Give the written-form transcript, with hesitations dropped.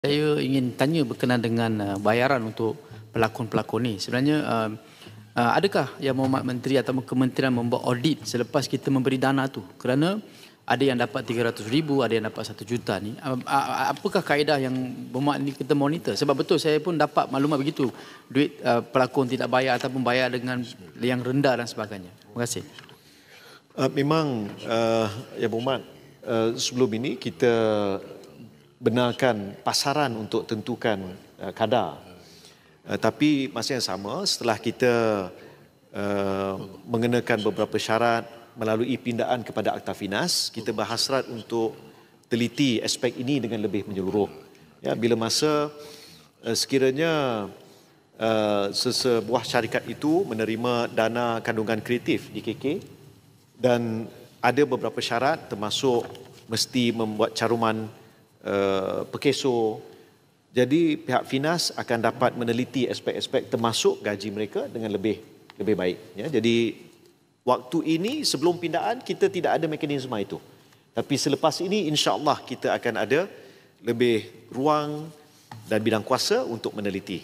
Saya ingin tanya berkenaan dengan bayaran untuk pelakon-pelakon ni. Sebenarnya adakah Yang Berhormat Menteri atau kementerian membuat audit selepas kita memberi dana tu? Kerana ada yang dapat 300,000, ada yang dapat 1 juta ni. Apakah kaedah yang berhormat ni kita monitor? Sebab betul saya pun dapat maklumat begitu. Duit pelakon tidak bayar ataupun bayar dengan yang rendah dan sebagainya. Terima kasih. Memang Yang Berhormat, sebelum ini kita benarkan pasaran untuk tentukan kadar. Tapi masa yang sama, setelah kita mengenakan beberapa syarat melalui pindaan kepada Akta Finas, kita berhasrat untuk teliti aspek ini dengan lebih menyeluruh. Ya, bila masa sekiranya sebuah syarikat itu menerima dana kandungan kreatif di KK dan ada beberapa syarat termasuk mesti membuat caruman pekeso. Jadi pihak Finas akan dapat meneliti aspek-aspek termasuk gaji mereka dengan lebih baik. Ya. Jadi waktu ini sebelum pindaan kita tidak ada mekanisme itu. Tapi selepas ini insya-Allah kita akan ada lebih ruang dan bidang kuasa untuk meneliti.